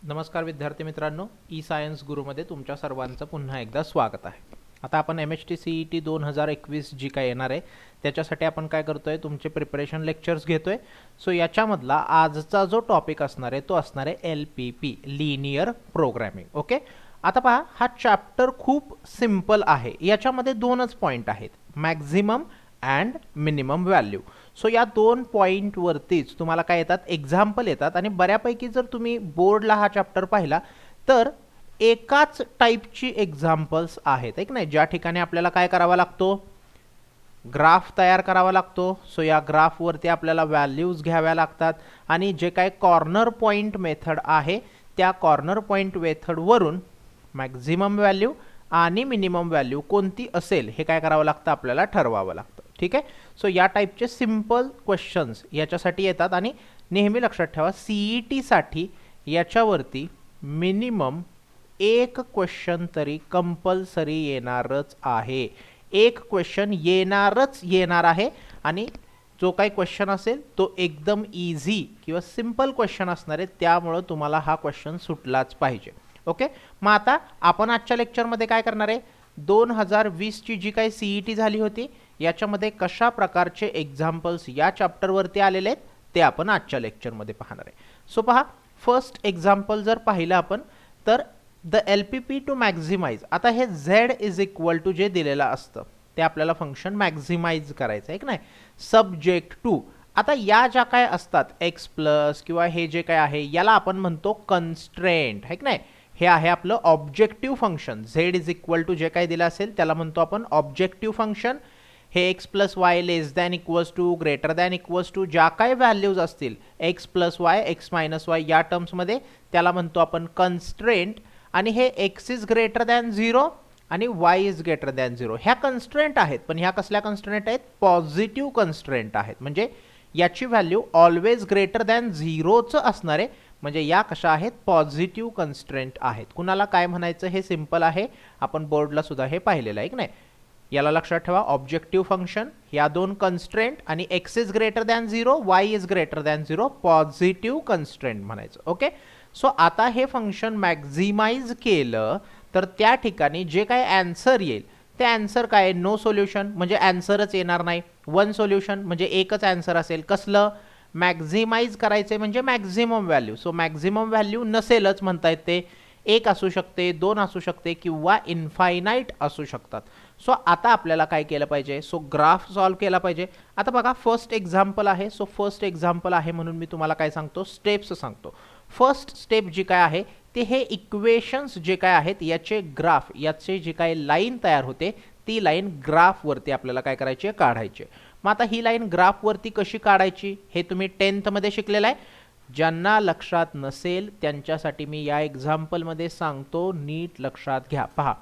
नमस्कार विद्यार्थी मित्रांनो, ई सायन्स गुरुमध्ये तुमच्या सर्वांचं पुन्हा एकदा स्वागत आहे. आता आपण MHT-CET 2021 जी काय येणार आहे त्याच्यासाठी आपण काय करतोय, तुमचे प्रिपरेशन लेक्चर्स घेतोय. सो याच्यामधला आजचा जो टॉपिक असणार आहे तो असणार आहे LPP, लिनियर प्रोग्रामिंग. ओके, आता पहा, हा चॅप्टर खूप सिंपल आहे. याच्यामध्ये दोनच पॉईंट आहेत, maximum and minimum value. So या दोन पॉईंट वरतीच तुम्हाला काय येतात, एक्झाम्पल येतात. आणि बऱ्यापैकी जर तुम्ही बोर्डला हा चॅप्टर पाहिला तर एकाच टाईपची एक्झाम्पल्स आहेत, आहे की नाही, ज्या ठिकाणी आपल्याला काय करावा लागतो, ग्राफ तयार करावा लागतो. सो या ग्राफवरती आपल्याला व्हॅल्यूज घ्याव्या लागतात आणि जे काय कॉर्नर पॉईंट मेथड आहे त्या कॉर्नर पॉईंट मेथडवरून मॅक्झिमम व्हॅल्यू आणि मिनिमम व्हॅल्यू कोणती असेल हे काय करावं लागतं, आपल्याला ठरवावं लागतं. ठीक आहे. सो या टाईपचे सिंपल क्वेश्चन्स याच्यासाठी येतात आणि नेहमी लक्षात ठेवा, CET साठी याच्यावरती मिनिमम एक क्वेश्चन तरी कंपल्सरी येणारच आहे. एक क्वेश्चन येणार आहे आणि जो काही क्वेश्चन असेल तो एकदम इझी किंवा सिंपल क्वेश्चन असणार आहे, त्यामुळं तुम्हाला हा क्वेश्चन सुटलाच पाहिजे. ओके, मग आता आपण आजच्या लेक्चरमध्ये काय करणार आहे, 2020 ची जी काही CET झाली होती याच्यामध्ये कशा प्रकारचे एक्झाम्पल्स या चॅप्टरवरती आलेले आहेत ते आपण आजच्या लेक्चरमध्ये पाहणार आहे. सो पहा, फर्स्ट एक्झाम्पल जर पाहिलं आपण तर द LPP टू मॅक्झिमाइज. आता हे Z इज इक्वल टू जे दिलेलं असतं ते आपल्याला फंक्शन मॅक्झिमाइज करायचं आहे की नाही, सब्जेक्ट टू. आता या ज्या काय असतात एक्स प्लस किंवा हे जे काय आहे याला आपण म्हणतो कन्स्ट्रेंट, आहे की नाही. हे आहे आपलं objective function. Z is equal to जे काय दिलं असेल त्याला म्हणतो आपण ऑब्जेक्टिव्ह फंक्शन. हे x plus y less than equals to, greater than equals to, ज्या काही व्हॅल्यूज असतील x plus y, x minus y या टर्म्समध्ये त्याला म्हणतो आपण कन्स्ट्रेंट. आणि हे एक्स इज ग्रेटर दॅन 0 आणि वाय इज ग्रेटर दॅन 0 ह्या कन्स्ट्रेंट आहेत. पण ह्या कसल्या कन्स्ट्रेंट आहेत, पॉझिटिव्ह कन्स्ट्रेंट आहेत. म्हणजे याची व्हॅल्यू ऑलवेज ग्रेटर दॅन 0च असणार आहे. म्हणजे या कशा आहेत, पॉझिटिव्ह कन्स्ट्रेंट आहेत. कुणाला काय म्हणायचं हे सिंपल आहे, आपण बोर्डला सुद्धा हे पाहिलेलं आहे की नाही. याला लक्षात ठेवा, ऑब्जेक्टिव्ह फंक्शन, या दोन कन्स्ट्रेंट आणि x is greater than 0, Y is greater than 0, positive constraint म्हणायचं. ओके, सो आता हे फंक्शन मॅक्झिमाइज केलं तर त्या ठिकाणी जे काय आन्सर येईल ते आन्सर काय, नो सोल्युशन म्हणजे आन्सरच येणार नाही. वन सोल्युशन म्हणजे एकच आन्सर असेल. कसलं, मॅक्झिमाइज करायचे म्हणजे maximum value. So maximum value नसेलच म्हणता येते, एक असू शकते, दोन असू शकते किंवा इन्फायनाईट असू शकतात. सो आता आपल्याला काय केलं पाहिजे, सो ग्राफ सॉल्व्ह केला पाहिजे. आता बघा, फर्स्ट एक्झाम्पल आहे. सो फर्स्ट एक्झाम्पल आहे म्हणून मी तुम्हाला काय सांगतो, स्टेप्स सांगतो. फर्स्ट स्टेप जी काय आहे ते हे इक्वेशन्स जे काय आहेत याचे ग्राफ, याचे जे काय लाईन तयार होते ती लाईन ग्राफवरती आपल्याला काय करायची, काढायची. मग आता ही लाईन ग्राफवरती कशी काढायची हे तुम्ही 10th मध्ये शिकलेलं आहे. ज्यांना लक्षात नसेल त्यांच्यासाठी मी या एक्झाम्पलमध्ये सांगतो, नीट लक्षात घ्या. पहा,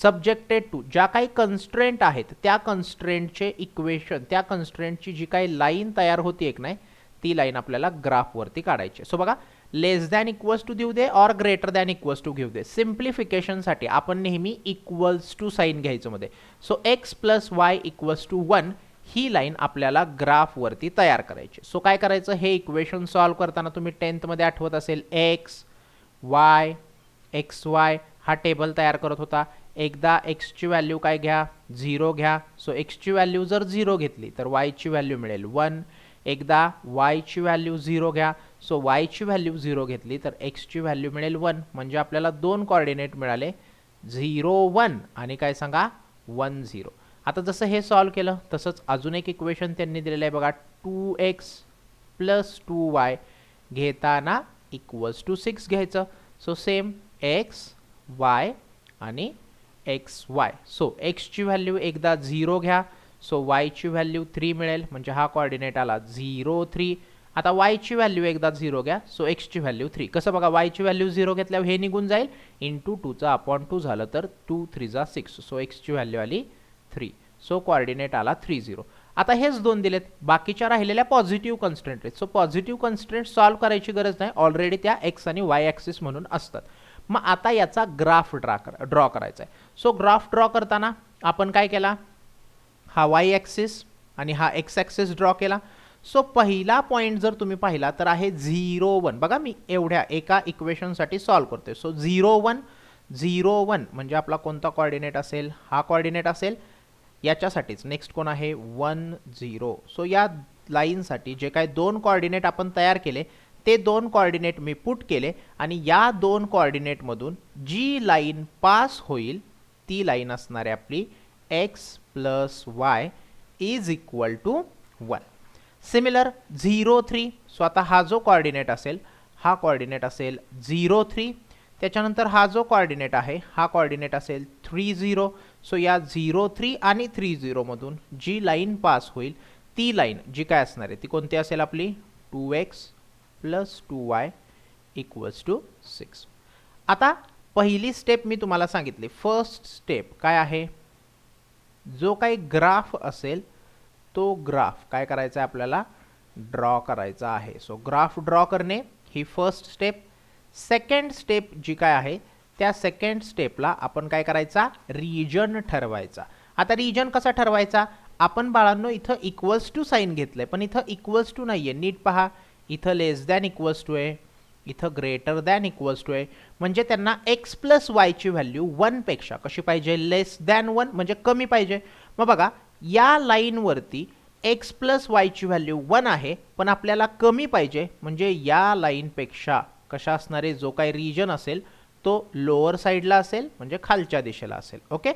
सब्जेक्टेड टू ज्या काही कन्स्ट्रेंट आहेत त्या कन्स्ट्रेंटचे इक्वेशन, त्या कन्स्ट्रेंटची जी काही लाईन तयार होती एक नाही ती लाईन आपल्याला ग्राफवरती काढायची. सो बघा, लेस दॅन इक्वल्स टू देऊ दे और ग्रेटर दॅन इक्वल्स टू घेऊ दे. सिम्प्लिफिकेशनसाठी आपण नेहमी इक्वल्स टू साईन घ्यायचं मध्ये. So x plus y equals to 1 ही लाईन आपल्याला ग्राफवरती तयार करायची. सो काय करायचं, हे इक्वेशन सॉल्व्ह करताना तुम्ही 10th मध्ये आठवत असेल, एक्स वाय एक्स वाय हा टेबल तयार करत होता. एकदा एक्सची व्हॅल्यू काय घ्या, 0 घ्या. सो एक्सची व्हॅल्यू जर 0 घेतली तर वायची व्हॅल्यू मिळेल 1. एकदा वायची व्हॅल्यू 0 घ्या. सो वायची व्हॅल्यू 0 घेतली तर एक्सची व्हॅल्यू मिळेल 1. म्हणजे आपल्याला दोन कोऑर्डिनेट मिळाले, 0 1 आणि काय सांगा, 1 0. आता जसं हे सॉल्व्ह केलं तसंच अजून एक इक्वेशन त्यांनी दिलेलं आहे बघा, 2x प्लस 2y घेताना इक्वल्स टू 6 घ्यायचं. सो सेम एक्स वाय आणि एक्स वाय. सो एक्सची व्हॅल्यू एकदा 0 घ्या. सो वायची व्हॅल्यू 3 मिळेल म्हणजे हा कोऑर्डिनेट आला 0 3. आता वायची व्हॅल्यू एकदा 0 घ्या. सो एक्सची व्हॅल्यू 3. कसं बघा, वायची व्हॅल्यू 0 घेतल्यावर हे निघून जाईल, इंटू 2चा अपॉन 2 झालं तर 2 3 जा 6. सो एक्सची व्हॅल्यू आली 3. सो कोऑर्डिनेट आला 3 0. आता हेच दोन दिलेत, बाकीच्या राहिलेल्या पॉझिटिव्ह कन्स्ट्रेंट आहेत. सो पॉझिटिव्ह कन्स्ट्रेंट सॉल्व्ह करायची गरज नाही, ऑलरेडी त्या एक्स आणि वाय ॲक्सिस म्हणून असतात. मग आता याचा ग्राफ ड्रॉ करायचा आहे. सो ग्राफ ड्रॉ करताना आपण काय केला, हा वाय ॲक्सिस आणि हा एक्स ॲक्सिस ड्रॉ केला. सो पहिला पॉईंट जर तुम्ही पाहिला तर आहे 0 1. बघा मी एवढ्या एका इक्वेशनसाठी सॉल्व्ह करतोय. सो 0 1 म्हणजे आपला कोणता कोऑर्डिनेट असेल, हा कोऑर्डिनेट असेल. याच्यासाठीच नेक्स्ट कोण आहे 1 0. सो या लाईनसाठी जे काही दोन कोऑर्डिनेट आपण तयार केले ते दोन कोऑर्डिनेट मी पुट केले आणि या दोन कोऑर्डिनेटमधून जी लाईन पास होईल ती लाईन असणार आहे आपली x plus y is equal to 1. Similar 0 3. So आता हा जो कोऑर्डिनेट असेल हा कोऑर्डिनेट असेल 0 3. त्याच्यानंतर हा जो कोऑर्डिनेट आहे हा कोऑर्डिनेट असेल 3 0. सो या 0 3 आणि 3 0 मधून जी लाईन पास होईल ती लाईन जी काय असणार आहे ती कोणती असेल आपली 2x plus 2y equals to 6. आता पहिली स्टेप मी तुम्हाला सांगितली. फर्स्ट स्टेप काय आहे, जो काही ग्राफ असेल तो ग्राफ काय करायचा आहे आपल्याला ड्रॉ करायचा आहे. सो ग्राफ ड्रॉ करणे ही फर्स्ट स्टेप. सेकंड स्टेप जी काय आहे त्या सेकंड स्टेपला आपण काय करायचा रिजन ठरवायचा. आता रिजन कसा ठरवायचा, आपण बाळांनो इथं इक्वल्स टू साइन घेतलंय पण इथं इक्वल्स टू नाहीये. नीट पहा, इथं लेस दॅन इक्वल्स टू आहे, इथं ग्रेटर दॅन इक्वल्स टू आहे. म्हणजे त्यांना x प्लस y ची व्हॅल्यू 1 पेक्षा कशी पाहिजे लेस दॅन 1 म्हणजे कमी पाहिजे. मग बघा या लाईन वरती x प्लस y ची व्हॅल्यू 1 आहे पण आपल्याला कमी पाहिजे म्हणजे या लाईन पेक्षा कशा असणारे जो काही रिजन असेल तो लोअर साईडला असेल म्हणजे खालच्या दिशेला असेल. ओके,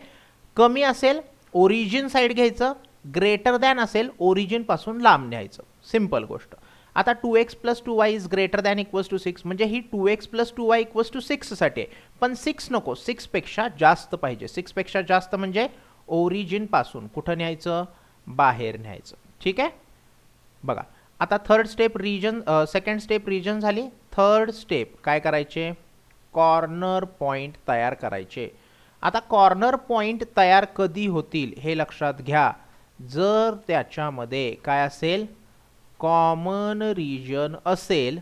कमी असेल ओरिजिन साईड घ्यायचं, ग्रेटर दॅन असेल ओरिजिन पासून लांब न्यायचं. सिंपल गोष्ट. आता 2x plus 2y is greater than equals to 6 म्हणजे ही 2x plus 2y equals to 6 साठी आहे. पण 6 नको, 6 पेक्षा जास्त पाहिजे. 6 पेक्षा जास्त म्हणजे ओरिजिन पासून कुठं न्यायचं बाहेर न्यायचं. ठीक आहे. बघा आता third step region, second step region झाली. थर्ड स्टेप काय करायचे कॉर्नर पॉइंट तयार करायचे. आता कॉर्नर पॉइंट तयार कधी होतील हे लक्षात घ्या, जर त्याच्यामध्ये काय असेल कॉमन रिजन असेल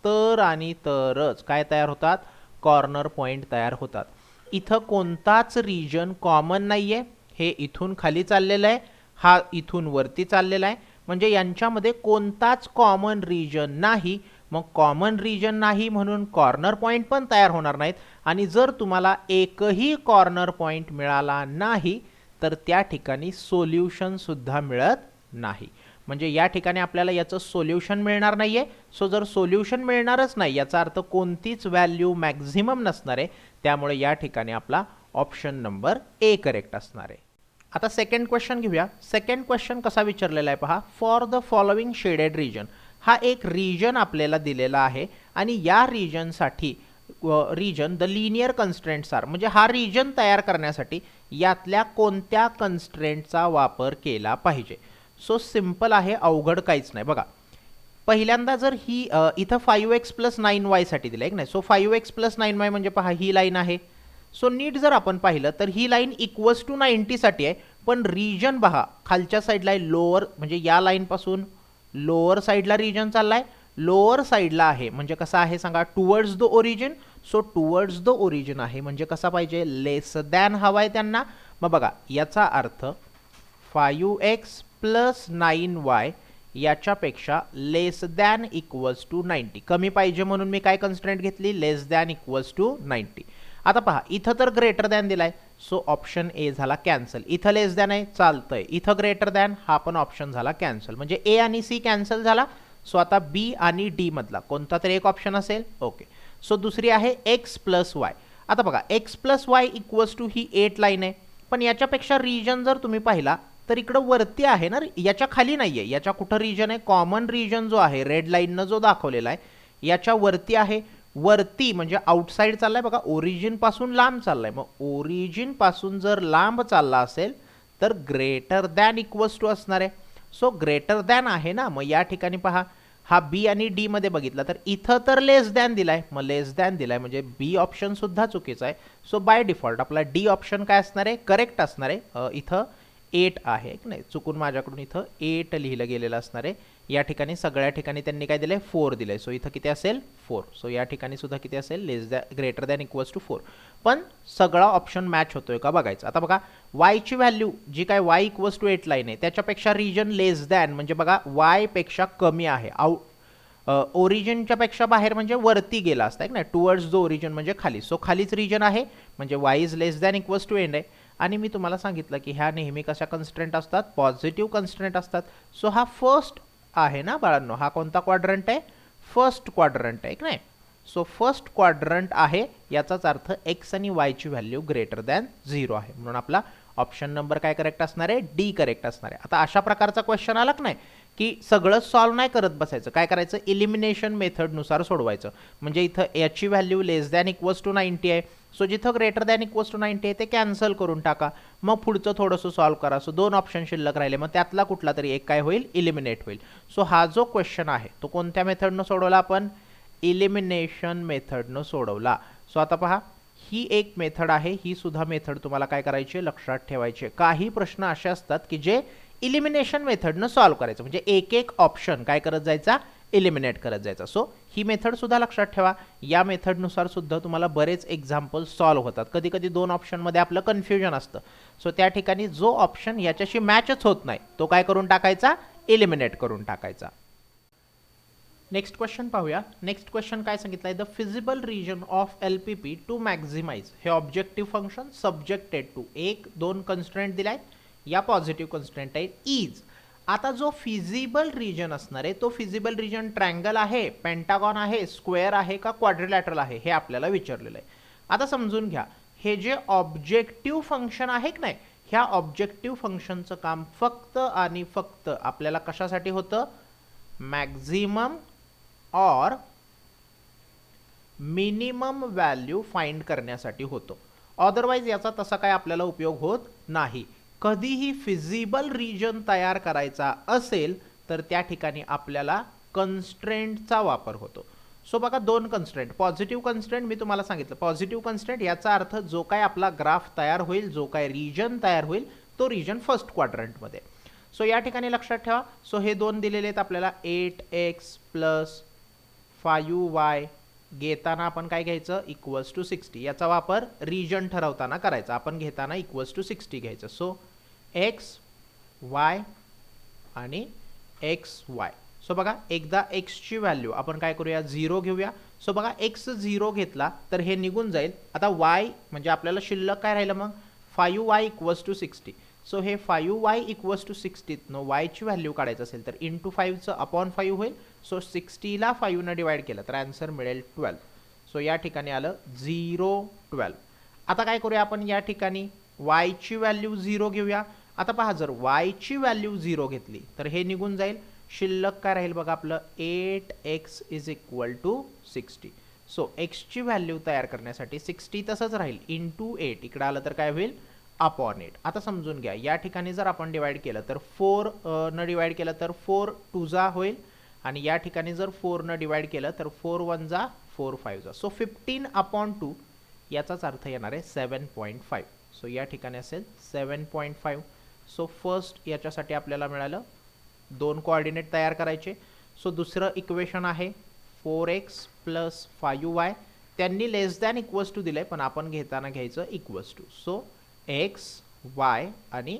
तर आणि तरच काय तयार होतात कॉर्नर पॉइंट तयार होतात. इथं कोणताच रिजन कॉमन नाहीये, हे इथून खाली चाललेलं आहे, हा इथून वरती चाललेला आहे म्हणजे यांच्यामध्ये कोणताच कॉमन रिजन नाही. मग कॉमन रिजन नाही म्हणून कॉर्नर पॉइंट पण तयार होणार नाहीत आणि जर तुम्हाला एकही कॉर्नर पॉइंट मिळाला नाही तर त्या ठिकाणी सोल्युशन सुद्धा मिळत नाही. म्हणजे या ठिकाणी आपल्याला याचं सोल्युशन मिळणार नाहीये. सो जर सोल्युशन मिळणारच नाही याचा अर्थ कोणतीच व्हॅल्यू मॅक्झिमम नसणार आहे. त्यामुळे या ठिकाणी आपला ऑप्शन नंबर ए करेक्ट असणार आहे. आता सेकंड क्वेश्चन घेऊया. सेकंड क्वेश्चन कसा विचारलेला आहे पहा. For the following shaded region, हा एक रिजन आपल्याला दिलेला आहे आणि या रिजनसाठी region the linear constraints are म्हणजे हा रिजन तयार करण्यासाठी यातल्या कोणत्या कन्स्ट्रेंटचा वापर केला पाहिजे. सो सिंपल आहे, अवघड काहीच नाही. बघा पहिल्यांदा जर ही इथं 5x प्लस 9y साठी दिलं आहे नाही. सो 5x प्लस 9y म्हणजे पहा ही लाईन आहे. सो नीट जर आपण पाहिलं तर ही लाईन इक्वल्स टू 90 साठी आहे पण रिजन पहा खालच्या साईडला आहे लोअर म्हणजे या लाईन पासून लोअर साईडला रिजन चाललाय, लोअर साईडला आहे म्हणजे कसा आहे सांगा towards the origin. So towards the origin आहे म्हणजे कसा पाहिजे लेस दॅन हवाय त्यांना. मग बघा याचा अर्थ 5x प्लस 9y याच्यापेक्षा लेस दॅन इक्वल्स टू 90 कमी पाहिजे म्हणून मी काय कन्स्ट्रेंट घेतली लेस दॅन इक्वल्स टू 90. आता पहा इथं तर ग्रेटर दॅन दिलाय सो ऑप्शन ए झाला कॅन्सल. इथं लेस दॅन आहे चालतंय, इथं ग्रेटर दॅन हा पण ऑप्शन झाला कॅन्सल म्हणजे ए आणि सी कॅन्सल झाला. सो आता बी आणि डी मधला कोणता तरी एक ऑप्शन असेल. ओके, सो दुसरी आहे एक्स प्लस वाय. आता बघा x plus y equals to ही 8 लाईन आहे पण याच्यापेक्षा रिजन जर तुम्ही पाहिला तर इकडं वरती आहे ना, याच्या खाली नाहीये. याच्या कुठं रिजन आहे कॉमन रिजन जो आहे रेड लाईननं जो दाखवलेला आहे याच्या वरती आहे. वरती म्हणजे आउटसाइड चाललाय बघा, ओरिजिन पासून लांब चाललाय. मग ओरिजिन पासून जर लांब चालला असेल तर ग्रेटर दॅन इक्वल्स टू असणार आहे. सो ग्रेटर दॅन आहे ना, मग या ठिकाणी पहा हा बी आणि डी मध्ये बघितला तर इथं तर लेस दॅन दिलाय, मग लेस दॅन दिलाय म्हणजे बी ऑप्शन सुद्धा चुकीचा आहे. सो बाय डिफॉल्ट आपला डी ऑप्शन काय असणार आहे करेक्ट असणार आहे. इथं 8 आहे नाही, चुकून माझ्याकडून इथं 8 लिहिलं गेलेलं असणार आहे. या ठिकाणी सगळ्या ठिकाणी त्यांनी काय दिले 4 दिले. सो इथं किती असेल 4. सो या ठिकाणी सुद्धा किती असेल ग्रेटर दॅन इक्वल्स टू 4. पण सगळा ऑप्शन मॅच होतोय का बघायचं. आता बघा y ची व्हॅल्यू जी काय y इक्वल्स टू 8 लाईन आहे त्याच्यापेक्षा रिजन लेस दॅन म्हणजे बघा y पेक्षा कमी आहे. ओरिजिनच्या पेक्षा बाहेर म्हणजे वरती गेला असता ना, टुवर्ड्स द ओरिजिन म्हणजे खाली. सो खालीच रिजन आहे म्हणजे y is less than equals to and आहे. आणि मी तुम्हाला सांगितलं की ह्या नेहमी कशा कन्स्ट्रेंट असतात, पॉझिटिव्ह कन्स्ट्रेंट असतात. सो हा फर्स्ट आहे ना बाळांनो, हा कोणता क्वाड्रंट आहे, फर्स्ट क्वाड्रंट आहे की नाही. सो फर्स्ट क्वाड्रंट आहे याचाच अर्थ x आणि y ची व्हॅल्यू ग्रेटर दॅन 0 आहे. म्हणून आपला ऑप्शन नंबर काय करेक्ट असणार आहे, डी करेक्ट असणार आहे. आता अशा प्रकारचा क्वेश्चन आला की नाही की सगळं सॉल्व्ह नाही करत बसायचं, काय करायचं, इलिमिनेशन मेथडनुसार सोडवायचं. म्हणजे इथं याची value less than equals to 90 आहे. सो जिथं ग्रेटर दॅन इक्वल्स टू 90 आहे ते कॅन्सल करून टाका. मग पुढचं थोडंसं सॉल्व्ह करा. सो 2 ऑप्शन शिल्लक राहिले, मग त्यातला कुठला तरी एक काय होईल, इलिमिनेट होईल. सो हा जो क्वेश्चन आहे तो कोणत्या मेथडनं सोडवला आपण, इलिमिनेशन मेथडनं सोडवला. सो आता पहा ही एक मेथड आहे, ही सुद्धा मेथड तुम्हाला काय करायची, लक्षात ठेवायची. काही प्रश्न असे असतात की जे इलिमिनेशन मेथडनं सॉल्व्ह करायचं, म्हणजे एक एक ऑप्शन काय करत जायचा, इलिमिनेट करत जायचा. सो ही मेथड सुद्धा लक्षात ठेवा. या मेथडनुसार सुद्धा तुम्हाला बरेच एक्झाम्पल सॉल्व्ह होतात. कधी कधी 2 ऑप्शनमध्ये आपलं कन्फ्युजन असतं. सो त्या ठिकाणी जो ऑप्शन याच्याशी मॅचच होत नाही तो काय करून टाकायचा, इलिमिनेट करून टाकायचा. नेक्स्ट क्वेश्चन पाहूया. नेक्स्ट क्वेश्चन काय सांगितलं आहे, the feasible region of LPP to maximize. हे objective function subjected to 1-2 constraint दिलाय, या पॉझिटिव्ह कन्स्ट्रेंट आहे इज. आता जो फिजिबल रिजन असणार आहे तो फिजिबल रिजन ट्रायंगल आहे, पेंटागॉन आहे, स्क्वेअर आहे का क्वाड्रिलॅटरल आहे हे आपल्याला विचारलेलं आहे. आता समजून घ्या, हे जे ऑब्जेक्टिव्ह फंक्शन आहे की नाही, ह्या ऑब्जेक्टिव्ह फंक्शनचं काम फक्त आणि फक्त आपल्याला कशासाठी होतं, मॅक्झिमम और मिनिमम व्हॅल्यू फाइंड करण्यासाठी होतो. अदरवाइज याचा तसा काय आपल्याला उपयोग होत नाही. कधीही फिजिबल रिजन तयार करायचा असेल तर त्या ठिकाणी आपल्याला कन्स्ट्रेंटचा वापर होतो. सो बघा 2 कन्स्ट्रेंट, पॉझिटिव्ह कन्स्ट्रेंट मी तुम्हाला सांगितलं, पॉझिटिव्ह कन्स्ट्रेंट याचा अर्थ जो काय आपला ग्राफ तयार होईल, जो काय रिजन तयार होईल तो रिजन फर्स्ट क्वाड्रंटमध्ये. सो या ठिकाणी लक्षात ठेवा. सो हे 2 दिलेले आहेत आपल्याला, 8x प्लस 5y घेताना आपण काय घ्यायचं, इक्वल्स टू 60. याचा वापर रिजन ठरवताना करायचा, आपण घेताना इक्वल्स टू 60 घ्यायचं. सो x y आणि xy. सो बघा एकदा x ची व्हॅल्यू आपण काय करूया, 0 घेऊया. सो बघा x 0 घेतला तर हे निघून जाईल. आता y म्हणजे आपल्याला शिल्लक काय राहिलं मग, 5y इक्वल्स टू 60. सो हे 5y equals to 60 no y ची व्हॅल्यू काढायचं असेल तर इंटू 5चं अपॉन 5 होईल. सो 60 ला 5 ने डिवाइड केलं तर आन्सर मिळेल 12. सो या ठिकाणी आलं 0 12. आता काय करूया आपण, या ठिकाणी y ची व्हॅल्यू 0 घेऊया. आता पहा जर y ची व्हॅल्यू 0 घेतली तर हे निघून जाईल. शिल्लक काय राहील बघा आपलं, 8x is equal to 60. So x ची व्हॅल्यू तयार करण्यासाठी 60 तसंच राहील इंटू 8, इकडे आलं तर काय होईल, अपॉन 8. आता समजून घ्या, या ठिकाणी जर आपण डिवाइड केलं तर 4 न डिवाइड केलं तर 4 2 जा होईल, आणि या ठिकाणी जर 4 न डिवाइड केलं तर 4 1 जा 4 5 जा. सो 15 अपॉन 2 याचाच अर्थ येणार आहे 7.5. सो या ठिकाणी असेल 7.5. सो फर्स्ट याच्यासाठी आपल्याला मिळालं 2 कोऑर्डिनेट तयार करायचे. सो दुसरं इक्वेशन आहे 4x प्लस 5y. त्यांनी लेस दॅन इक्वल्स टू दिलंय पण आपण घेताना घ्यायचं equals to. So x y आणि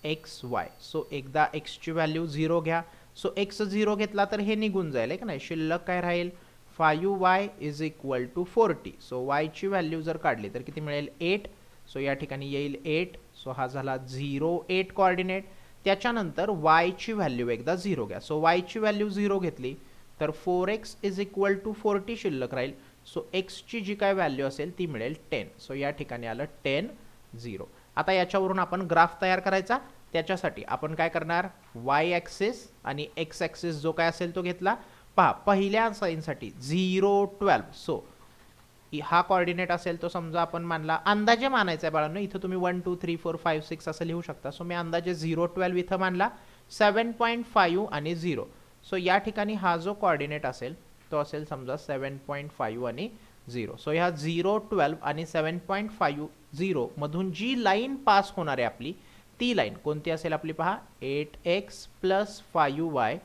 xy. सो एकदा x ची व्हॅल्यू 0 घ्या. सो x 0 घेतला तर हे निघून जाईल आहे का नाही, शिल्लक काय राहील, 5y is equal to 40. So y ची व्हॅल्यू जर काढली तर किती मिळेल, 8. सो या ठिकाणी येईल 8. सो हा झाला 0 8 कोऑर्डिनेट. त्याच्यानंतर y ची व्हॅल्यू एकदा 0 घ्या. सो y ची व्हॅल्यू 0 घेतली तर 4x इज इक्वल टू 40 शिल्लक राहील. सो x ची जी काय व्हॅल्यू असेल ती मिळेल 10. सो या ठिकाणी आलं 10 0. आता याच्यावरून आपण ग्राफ तयार करायचा. त्याच्यासाठी आपण काय करणार, y ॲक्सिस आणि x ॲक्सिस जो काय असेल तो घेतला. पहा पहिल्या साईनसाठी 0 12. सो हा कोऑर्डिनेट असेल तो समजा आपण मानला, अंदाजे मानायचा आहे बाळांनो, इथं तुम्ही 1 2 3 4 5 6 असं लिहू शकता. सो मी अंदाजे 0 12 इथं मानला, 7.5 आणि 0. सो या ठिकाणी हा जो कोऑर्डिनेट असेल तो असेल समजा 7.5 आणि 0. सो ह्या 0 12 आणि 7.5 0 मधून जी लाईन पास होणार आहे आपली ती लाईन कोणती असेल आपली, पहा 8x plus 5y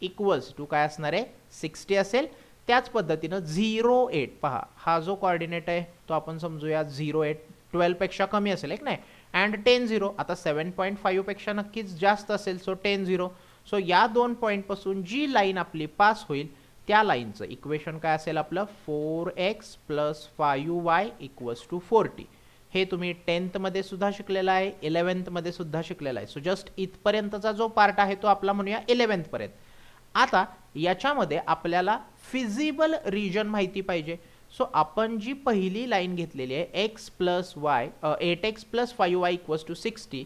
equals to काय असणार आहे 60 असेल. त्याच पद्धतीनं 0.8 पहा, हा जो कोऑर्डिनेट आहे तो आपण समजूया 0.8 12 पेक्षा कमी असेल एक नाही. अँड 10 0 आता 7.5 पेक्षा नक्कीच जास्त असेल. सो 10 0. सो या दोन पॉईंट पासून जी लाईन आपली पास होईल त्या लाईनचं इक्वेशन काय असेल आपलं 4x + 5y = 40. हे तुम्ही 10th मध्ये सुद्धा शिकलेला आहे, 11th मध्ये सुद्धा शिकलेला आहे. सो जस्ट इथपर्यंतचा जो पार्ट आहे तो आपला म्हणूया 11th पर्यंत. आता याच्यामध्ये आपल्याला फिजिबल रिजन माहिती पाहिजे. सो आपण जी पहिली लाईन घेतलेली आहे x + y 8x + 5y = 60,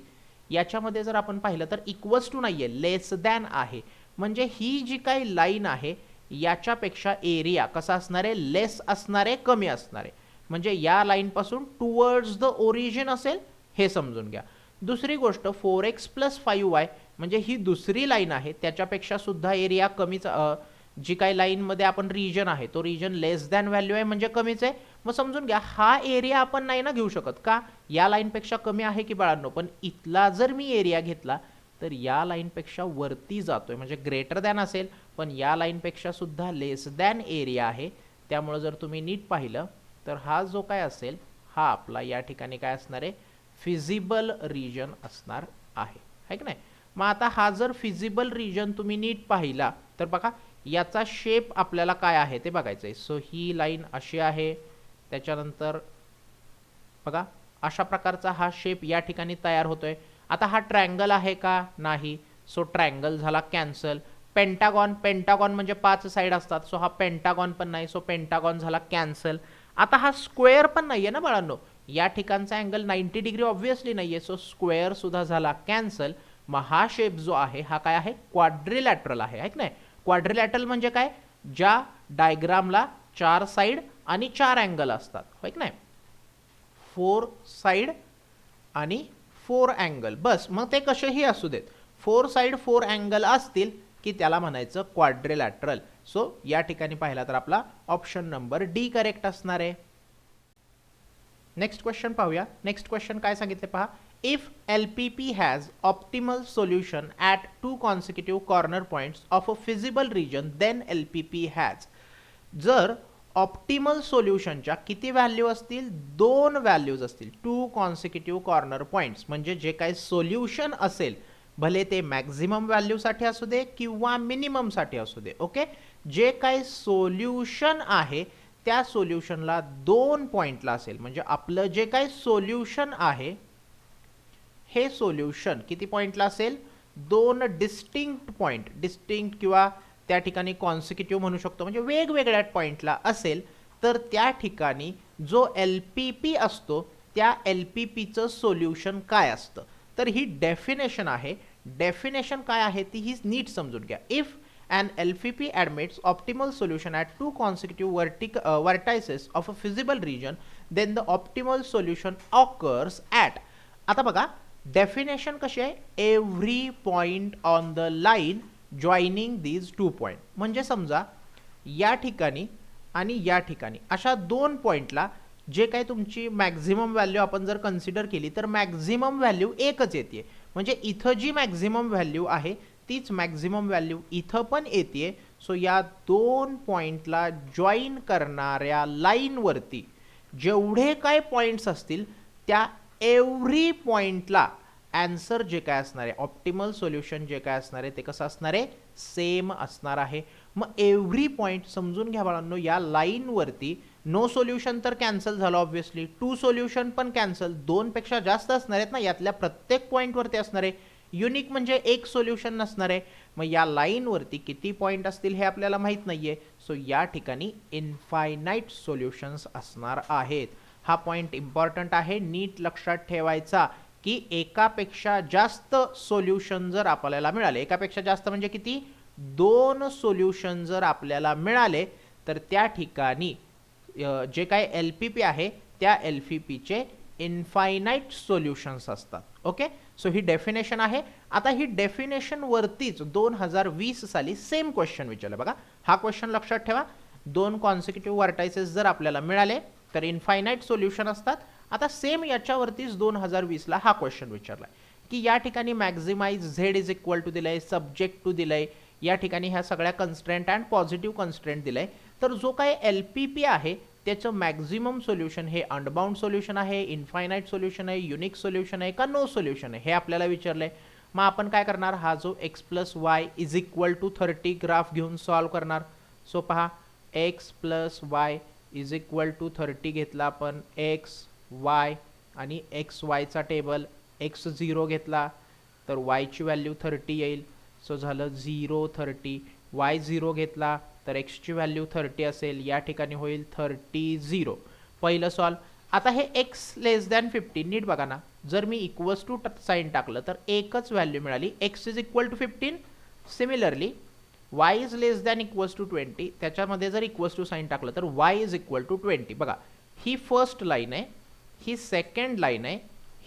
याच्यामध्ये जर आपण पाहिलं तर इक्वल्स टू नाहीये, लेस दॅन आहे. म्हणजे ही जी काही लाईन आहे याच्यापेक्षा एरिया कसा असणार आहे, लेस असणार आहे, कमी असणार आहे. म्हणजे या लाईन पासून टुवर्ड्स द ओरिजिन असेल हे समजून घ्या. दुसरी गोष्ट 4x + 5y म्हणजे ही दुसरी लाईन आहे, त्याच्यापेक्षा सुद्धा एरिया कमीच. जी काही लाईन मध्ये आपण रिजन आहे तो रिजन लेस दॅन व्हॅल्यू आहे म्हणजे कमीच आहे. मग समजून घ्या हा एरिया आपण नाही ना घेऊ शकत का, या लाईन पेक्षा कमी आहे की बाळांनो. पण इथला जर मी एरिया घेतला तर या लाईन पेक्षा वरती जातोय म्हणजे ग्रेटर दॅन असेल, पण या लाईन पेक्षा सुद्धा लेस दॅन एरिया आहे. त्यामुळे जर तुम्ही नीट पाहिलं तर हा जो काय असेल हा आपला या ठिकाणी काय असणार आहे, फिजिबल रिजन असणार आहे, है की नाही. मग आता हा जर फिजिबल रिजन तुम्ही नीट पाहिला तर बघा याचा शेप आपल्याला काय आहे ते बघायचं आहे. सो ही लाईन अशी आहे, त्याच्यानंतर बघा अशा प्रकारचा हा शेप या ठिकाणी तयार होतोय. आता हा ट्रायंगल आहे का, नाही. सो ट्रायंगल झाला कॅन्सल. पेंटागॉन, पेंटागॉन म्हणजे 5 साइड असतात. सो हा पेंटागॉन पण नाही, सो पेंटागॉन झाला कॅन्सल. आता हा स्क्वेअर पण नाहीये ना बाळांनो, या ठिकाणचा अँगल 90 डिग्री ऑब्व्हियसली नाहीये. सो स्क्वेअर सुद्धा झाला कॅन्सल. मग हा शेप जो आहे हा काय आहे, क्वाड्रिलॅटरल आहे, है की नाही. क्वाड्रिलॅटरल म्हणजे काय, ज्या डायग्रामला 4 साइड आणि 4 अँगल असतात, है की नाही. 4 साइड आणि 4 अँगल, बस. मग ते कसेही असू देत, 4 साइड 4 अँगल असतील की त्याला म्हणायचं क्वाड्रिलॅटरल. सो या ठिकाणी पाहिला तर आपला ऑप्शन नंबर डी करेक्ट असणार आहे. नेक्स्ट क्वेश्चन पाहूया. नेक्स्ट क्वेश्चन काय सांगितले पहा. If LPP has optimal solution at 2 consecutive corner points of a feasible region, then LPP has. जर ऑप्टिमल सोल्युशनच्या किती व्हॅल्यू असतील, 2 व्हॅल्यूज असतील. 2 कॉन्सिक्युटिव्ह कॉर्नर पॉइंट्स म्हणजे जे काही सोल्युशन असेल, भले ते मॅक्झिमम व्हॅल्यूसाठी असू दे किंवा मिनिममसाठी असू दे, ओके. जे काही सोल्युशन आहे त्या सोल्युशनला 2 पॉइंटला असेल. म्हणजे आपलं जे काही सोल्युशन आहे हे सोल्युशन किती पॉइंटला असेल, 2 डिस्टिंक्ट पॉइंट, डिस्टिंक्ट किंवा त्या ठिकाणी कॉन्सिक्युटिव्ह म्हणू शकतो, म्हणजे वेगवेगळ्या पॉइंटला असेल तर त्या ठिकाणी जो LPP असतो त्या LPPचं सोल्युशन काय असतं. तर ही डेफिनेशन आहे. डेफिनेशन काय आहे ती ही नीट समजून घ्या. If an LPP admits optimal solution at 2 consecutive vertices of a feasible region, then the optimal solution occurs at. आता बघा डेफिनेशन कशी आहे, every point on the line joining these 2 point. म्हणजे समजा या ठिकाणी आणि या ठिकाणी अशा 2 पॉइंटला जे काही तुमची मॅक्झिमम व्हॅल्यू आपण जर कन्सिडर केली तर मॅक्झिमम व्हॅल्यू एकच येते. म्हणजे इथं जी मॅक्झिमम व्हॅल्यू आहे तीच मॅक्झिमम व्हॅल्यू इथं पण येते. सो या 2 पॉइंटला जॉईन करणाऱ्या लाईनवरती जेवढे काय पॉइंट्स असतील त्या एव्हरी पॉइंटला आन्सर जे काय असणार आहे, ऑप्टिमल सोल्युशन जे काय असणार आहे ते कसं असणार आहे, सेम असणार आहे. मग एव्हरी पॉइंट समजून घ्या बाळांनो, या लाईनवरती नो सोल्युशन तर कॅन्सल झालं ऑब्व्हियसली, 2 सोल्युशन पण कॅन्सल, 2 पेक्षा जास्त असणार आहेत ना, यातल्या प्रत्येक पॉइंटवरती असणार आहे. युनिक म्हणजे एक सोल्युशन नसणार आहे. मग या लाईनवरती किती पॉइंट असतील हे आपल्याला माहित नाहीये. सो या ठिकाणी इनफायनाइट सोल्युशन्स असणार आहेत. हा पॉइंट इम्पॉर्टंट आहे, नीट लक्षात ठेवायचा की एकापेक्षा जास्त सोल्युशन जर आपल्याला मिळाले, एकापेक्षा जास्त म्हणजे किती, 2 सोल्युशन जर आपल्याला मिळाले तर त्या ठिकाणी जे काय LPP आहे त्या LPPचे इनफायनाइट सोल्युशन्स असतात, ओके. सो ही डेफिनेशन आहे. आता ही डेफिनेशन वरतीच 2020 साली सेम क्वेश्चन विचारलं बघा. हा क्वेश्चन लक्षात ठेवा. 2 कॉन्सिक्युटिव्ह व्हर्टायसेस जर आपल्याला मिळाले तर इनफायनाइट सोल्युशन असतात. आता सेम याच्यावरतीच 2020 ला हा क्वेश्चन विचारलाय की या ठिकाणी maximise Z is equal to दिलंय, सब्जेक्ट टू दिलंय, या ठिकाणी ह्या सगळ्या कन्स्ट्रेंट अँड पॉझिटिव्ह कन्स्ट्रेंट दिलाय. तर जो काय LPP आहे त्याचं मॅक्झिमम सोल्युशन हे अनबाउंड सोल्युशन आहे, इनफायनाईट सोल्युशन आहे, युनिक सोल्युशन आहे का नो सोल्युशन आहे हे आपल्याला विचारलंय. मग आपण काय करणार, हा जो x plus y is equal to 30 graph घेऊन सॉल्व करणार. सो पहा, x plus y is equal to 30 घेतला आपण, x वाय आणि एक्स वायचा टेबल, x0 घेतला तर y ची व्हॅल्यू 30 येईल. सो झालं 0 30. y0 घेतला तर x ची व्हॅल्यू 30 असेल, या ठिकाणी होईल 30 0. पहिलं सॉल्व. आता हे x लेस दॅन 15 नीट बघा ना, जर मी इक्वल्स टू साईन टाकलं तर एकच व्हॅल्यू मिळाली, x is equal to 15. Similarly y is less than equals to 20, त्याच्यामध्ये जर इक्वल्स टू साईन टाकलं तर y इज इक्वल टू 20. बघा, ही फर्स्ट लाईन आहे, ही सेकंड लाईन आहे,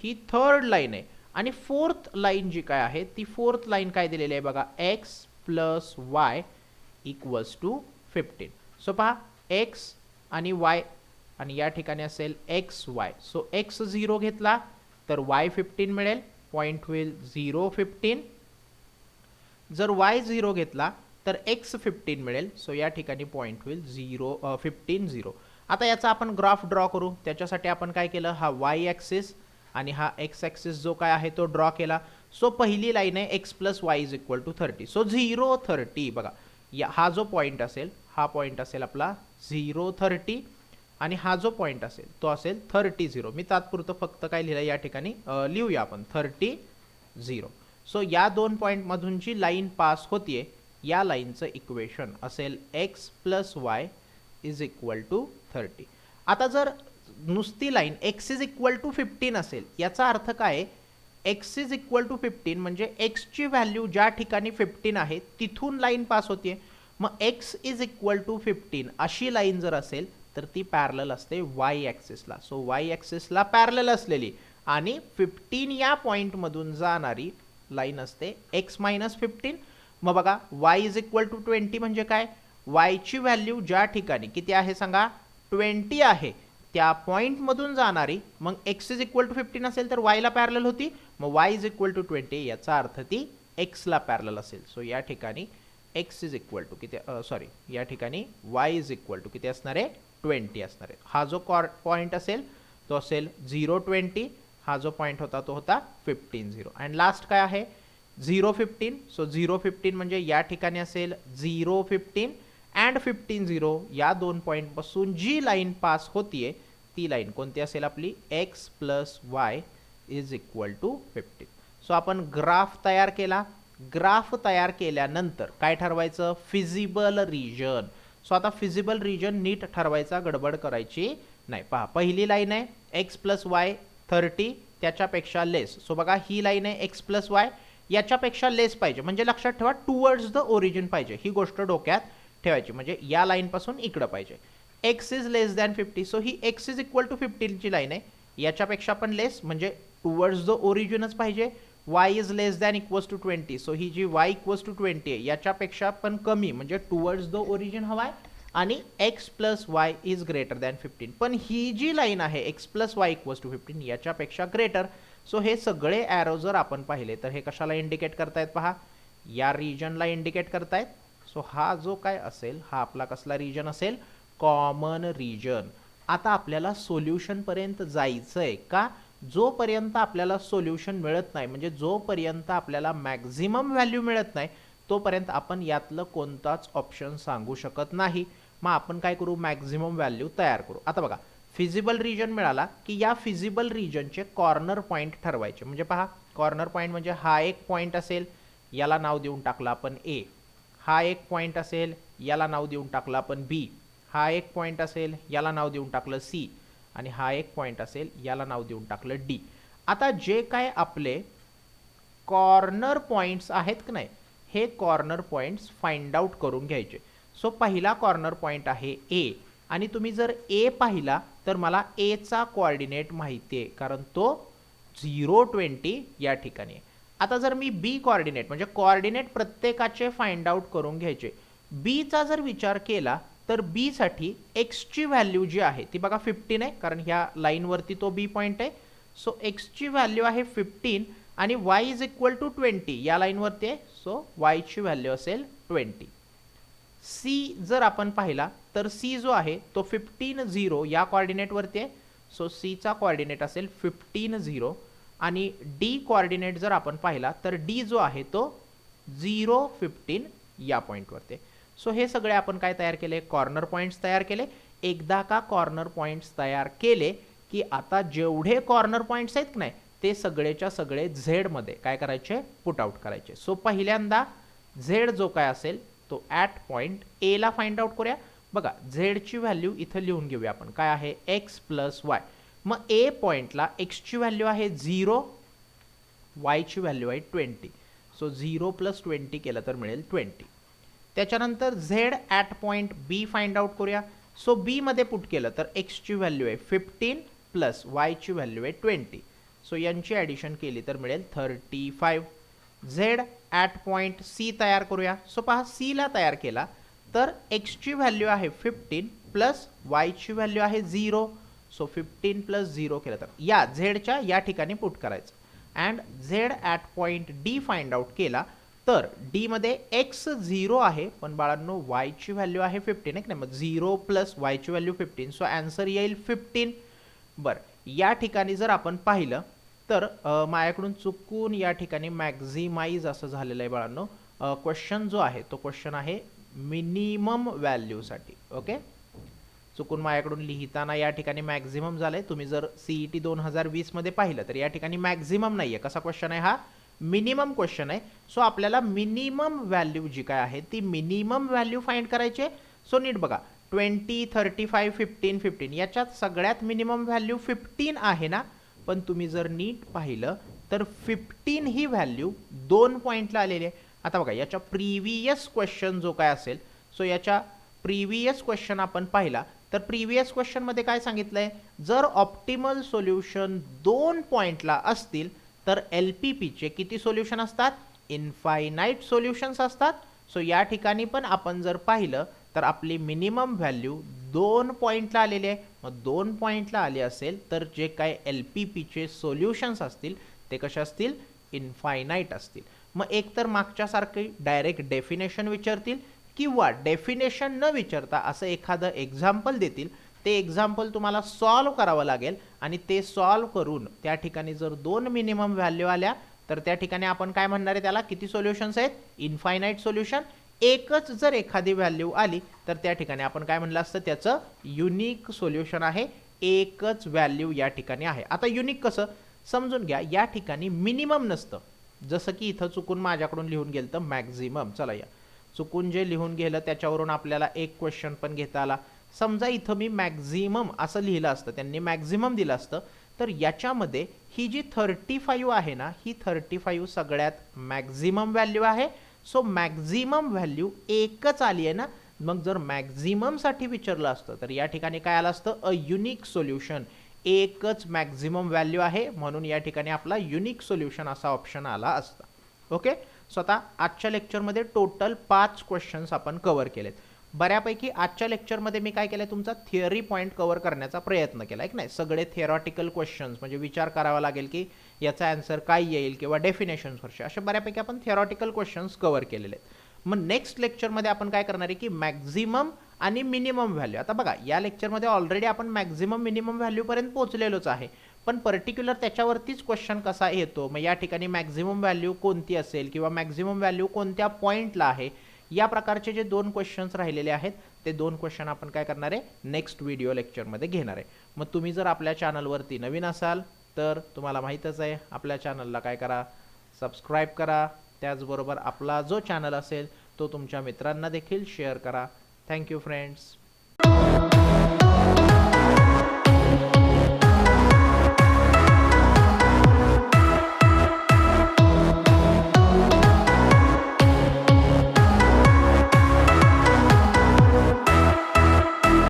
ही थर्ड लाईन आहे आणि फोर्थ लाईन जी काय आहे ती फोर्थ लाईन काय दिलेली आहे बघा, x plus y equals to 15. So पहा, x आणि y आणि या ठिकाणी असेल एक्स वाय. सो x0 घेतला तर y 15 मिळेल, पॉईंट होईल 0 15. जर y0 घेतला तर x 15 मिळेल, सो या ठिकाणी पॉईंट होईल 15 0. आता याचा आपण ग्राफ ड्रॉ करू. त्याच्यासाठी आपण काय केलं, हा y ॲक्सिस आणि हा x ॲक्सिस जो काय आहे तो ड्रॉ केला. सो पहिली लाईन आहे x plus y is equal to 30. So 0 30 बघा, हा जो पॉईंट असेल हा पॉईंट असेल आपला 0 30 आणि हा जो पॉईंट असेल तो असेल 30 0. मी तात्पुरतं फक्त काय लिहिलं या ठिकाणी लिहूया आपण 30 0. सो या दोन पॉईंटमधून जी लाईन पास होतीये या लाईनचं इक्वेशन असेल x plus y is equal to 30. आता जर नुसती line x is equal to 15 असेल, याचा अर्थ काय, x इज इक्वल टू 15 म्हणजे x ची व्हॅल्यू ज्या ठिकाणी 15 आहे तिथून लाईन पास होतीये. मग x इज इक्वल टू 15 अशी लाईन जर असेल तर ती पॅरलल असते y ॲक्सिसला. सो y ॲक्सिसला पॅरलल असलेली आणि 15 या पॉईंटमधून जाणारी लाईन असते x मायनस 15. मग बघा, y इज इक्वल टू 20 म्हणजे काय, y ची व्हॅल्यू ज्या ठिकाणी किती आहे सांगा, 20 आहे त्या पॉईंटमधून जाणारी, मग x इज इक्वल टू 15 असेल तर y ला पॅरलल होती, मग y इज इक्वल टू 20 याचा अर्थ ती x ला पॅरलल असेल. सो या ठिकाणी x इज इक्वल टू किती, सॉरी या ठिकाणी y इज इक्वल टू किती असणार आहे, 20 असणार आहे. हा जो पॉईंट असेल तो असेल 0 20, हा जो पॉईंट होता तो होता 15 0 अँड लास्ट काय आहे 0 15. सो 0 15 म्हणजे या ठिकाणी असेल 0 15 अँड 15 0. या दोन पॉईंट पासून जी लाईन पास होतीये ती लाईन कोणती असेल आपली, x plus y is equal to 15. So आपण ग्राफ तयार केला. ग्राफ तयार केल्यानंतर काय ठरवायचं, फिजिबल रिजन. सो आता फिजिबल रिजन नीट ठरवायचा, गडबड करायची नाही. पहा, पहिली लाईन आहे x प्लस वाय 30 त्याच्यापेक्षा लेस. सो बघा, ही लाईन आहे x प्लस वाय याच्यापेक्षा लेस पाहिजे, म्हणजे लक्षात ठेवा टुवर्ड्स द ओरिजिन पाहिजे, ही गोष्ट डोक्यात ठेवायची. म्हणजे या लाईन पासून इकडं पाहिजे. x is less than 50. So ही x इज इक्वल टू 15 ची लाईन आहे, याच्यापेक्षा पण लेस म्हणजे टुवर्ड्स द ओरिजिनच पाहिजे. y is less than equals to 20. So ही जी y इक्वल्स टू 20 आहे याच्यापेक्षा पण कमी म्हणजे टुवर्ड्स द ओरिजिन हवाय. आणि x plus y is greater than 15. पण ही जी लाईन आहे x plus y equals to 15 याच्यापेक्षा ग्रेटर. सो हे सगळे ॲरो जर आपण पाहिले तर हे कशाला इंडिकेट करतायत, पहा या रिजनला इंडिकेट करतायत. सो हा जो काय असेल हा आपला कसला रिजन असेल, कॉमन रिजन. आता आपल्याला सोल्युशन पर्यंत जायचंय का, जोपर्यंत आपल्याला सोल्युशन मिळत नाही म्हणजे जोपर्यंत आपल्याला मॅक्झिमम व्हॅल्यू मिळत नाही तोपर्यंत आपण यातलं कोणताच ऑप्शन सांगू शकत नाही. मग आपण काय करू, मॅक्झिमम व्हॅल्यू तयार करू. आता बघा, फिजिबल रिजन मिळाला की या फिजिबल रिजनचे कॉर्नर पॉईंट ठरवायचे. म्हणजे पहा, कॉर्नर पॉईंट म्हणजे हा एक पॉईंट असेल, याला नाव देऊन टाकलं आपण A. हा एक पॉईंट असेल, याला नाव देऊन टाकलं आपण B. हा एक पॉईंट असेल, याला नाव देऊन टाकलं C. आणि हा एक पॉईंट असेल, याला नाव देऊन टाकलं D. आता जे काय आपले कॉर्नर पॉईंट्स आहेत की नाही, हे कॉर्नर पॉईंट्स फाइंड आउट करून घ्यायचे. सो पहिला कॉर्नर पॉईंट आहे A आणि तुम्ही जर A पाहिला तर मला A चा कोऑर्डिनेट माहिती आहे कारण तो 0 20 या ठिकाणी आहे. आता जर मी B कोऑर्डिनेट म्हणजे कोऑर्डिनेट प्रत्येकाचे फाइंड आउट करून घ्यायचे. B चा जर विचार केला तर B साठी x ची व्हॅल्यू जी आहे ती बघा 15 आहे कारण ह्या लाईनवरती तो B पॉईंट आहे. सो x ची व्हॅल्यू आहे 15 आणि y इज इक्वल टू 20 या लाईनवरती आहे. सो y ची व्हॅल्यू असेल 20. सी जर आपण पाहिला तर सी जो आहे तो 15 0 या कोऑर्डिनेटवरती आहे. सो सीचा कोऑर्डिनेट असेल 15 0 आणि डी कोऑर्डिनेट जर आपण पाहिला तर डी जो आहे तो 0 15 या पॉईंटवरती आहे. सो हे सगळे आपण काय तयार केले, कॉर्नर पॉईंट्स तयार केले. एकदा का कॉर्नर पॉईंट्स तयार केले की आता जेवढे कॉर्नर पॉईंट्स आहेत नाही ते सगळेच्या सगळे झेड मध्ये काय करायचे, पुट आउट करायचे. सो पहिल्यांदा झेड जो काय असेल तो ॲट पॉईंट ए ला फाइंड आउट करूया. बघा झेडची व्हॅल्यू इथं लिहून घेऊया आपण, काय आहे एक्स प्लस वाय. मग ए पॉईंटला एक्सची व्हॅल्यू आहे 0, वायची व्हॅल्यू आहे 20. सो 0 + 20 केलं तर मिळेल 20. त्याच्यानंतर Z at point B find out करूया. सो बी मध्ये पुट केलं तर एक्सची व्हॅल्यू आहे 15 प्लस वायची व्हॅल्यू आहे 20. सो यांची ॲडिशन केली तर मिळेल 35. झेड ॲट पॉईंट सी तयार करूया. सो पहा सीला तयार केला तर एक्सची व्हॅल्यू आहे 15 प्लस वायची व्हॅल्यू आहे 0. सो 15 + 0 केलं तर या झेडच्या या ठिकाणी पुट करायचं. And Z at point D find out केला तर डी मध्ये एक्स 0 आहे पण बाळांनो वायची व्हॅल्यू आहे 15 आहे की नाही. मग 0 + वायची व्हॅल्यू 15. सो आन्सर येईल 15. बरं या ठिकाणी जर आपण पाहिलं तर माझ्याकडून चुकून या ठिकाणी मॅक्झिमाइज असं झालेलं आहे बाळांनो. क्वेश्चन जो आहे तो क्वेश्चन आहे मिनिमम व्हॅल्यूसाठी. ओके, चुकून माझ्याकडून लिहिताना या ठिकाणी मॅक्झिमम झालंय. तुम्ही जर CET 2020 मध्ये पाहिलं तर या ठिकाणी मॅक्झिमम नाहीये. कसा क्वेश्चन आहे हा, मिनिमम क्वेश्चन आहे. सो आपल्याला मिनिमम व्हॅल्यू जी काय आहे ती मिनिमम व्हॅल्यू फाइंड करायची आहे. सो नीट बघा 20 35 15 15 याच्यात सगळ्यात मिनिमम व्हॅल्यू 15 आहे ना. पण तुम्ही जर नीट पाहिलं तर 15 ही व्हॅल्यू 2 पॉईंटला आलेली आहे. आता बघा याच्या प्रिव्हियस क्वेश्चन जो काय असेल, सो याच्या प्रिव्हियस क्वेश्चन आपण पाहिला तर प्रिव्हियस क्वेश्चन मध्ये काय सांगितलंय, जर ऑप्टिमल सोल्युशन 2 पॉईंटला असतील तर LPP चे किती सोल्युशन असतात, इनफायनाइट सोल्युशन्स असतात. सो या ठिकाणी पण आपण जर पाहिलं तर आपली मिनिमम व्हॅल्यू 2 पॉईंटला आलेली आहे. मग 2 पॉईंटला आली असेल तर जे काय LPP चे सोल्युशन्स असतील ते कसे असतील, इनफायनाइट असतील. मग एकतर मागच्यासारखी डायरेक्ट डेफिनेशन विचारतील किंवा डेफिनेशन न विचारता असं एखादं एक्झाम्पल देतील. ते एक्झाम्पल तुम्हाला सॉल्व करावं लागेल आणि ते सॉल्व करून त्या ठिकाणी जर 2 मिनिमम व्हॅल्यू आल्या तर त्या ठिकाणी आपण काय म्हणणार आहे, त्याला किती सोल्युशन्स आहेत, इनफायनाइट सोल्युशन. एकच जर एखादी व्हॅल्यू आली तर त्या ठिकाणी आपण काय म्हणलं असतं, त्याचं युनिक सोल्युशन आहे. एकच व्हॅल्यू या ठिकाणी आहे. आता युनिक कसं समजून घ्या, या ठिकाणी मिनिमम नसतं. जसं की इथं चुकून माझ्याकडून लिहून गेलं तर मॅक्झिमम. चला या चुकून जे लिहून गेलं त्याच्यावरून आपल्याला एक क्वेश्चन पण घेता आला. समजा इथं मी मॅक्झिमम असं लिहिलं असतं, त्यांनी मॅक्झिमम दिलं असतं तर याच्यामध्ये ही जी 35 आहे ना, ही 35 सगळ्यात मॅक्झिमम व्हॅल्यू आहे. सो मॅक्झिमम व्हॅल्यू एकच आली आहे ना. मग जर मॅक्झिमम साठी विचारलं असतं तर या ठिकाणी काय आलं असतं, अ युनिक सोल्युशन. एकच मॅक्झिमम व्हॅल्यू आहे म्हणून या ठिकाणी आपला युनिक सोल्युशन असा ऑप्शन आला असता. ओके, सो आता आजच्या लेक्चरमध्ये टोटल 5 क्वेश्चन्स आपण कव्हर केलेत. बऱ्यापैकी आजच्या लेक्चरमध्ये मी काय केलंय, तुमचा थिअरी पॉईंट कव्हर करण्याचा प्रयत्न केला आहे की नाही. सगळे थिअरॉटिकल क्वेश्चन्स म्हणजे विचार करावा लागेल की याचा आन्सर काय येईल किंवा डेफिनेशन्सवरचे असे बऱ्यापैकी आपण थिअरॉटिकल क्वेश्चन्स कव्हर केलेले आहेत. मग नेक्स्ट लेक्चरमध्ये आपण काय करणार आहे की मॅक्झिमम आणि मिनिमम व्हॅल्यू. आता बघा या लेक्चरमध्ये ऑलरेडी आपण मॅक्झिमम मिनिमम व्हॅल्यूपर्यंत पोहोचलेलोच आहे, पण पर्टिक्युलर त्याच्यावरतीच क्वेश्चन कसा येतो, मग या ठिकाणी मॅक्झिमम व्हॅल्यू कोणती असेल किंवा मॅक्झिमम व्हॅल्यू कोणत्या पॉईंटला आहे, या प्रकारचे जे 2 क्वेश्चन्स राहिलेले आहेत ते 2 क्वेश्चन आपण काय करणार आहे, नेक्स्ट व्हिडिओ लेक्चरमध्ये घेणार आहे. मग तुम्ही जर आपल्या चॅनलवरती नवीन असाल तर तुम्हाला माहीतच आहे, आपल्या चॅनलला काय करा, सबस्क्राईब करा. त्याचबरोबर आपला जो चॅनल असेल तो तुमच्या मित्रांना देखील शेअर करा. Thank you friends.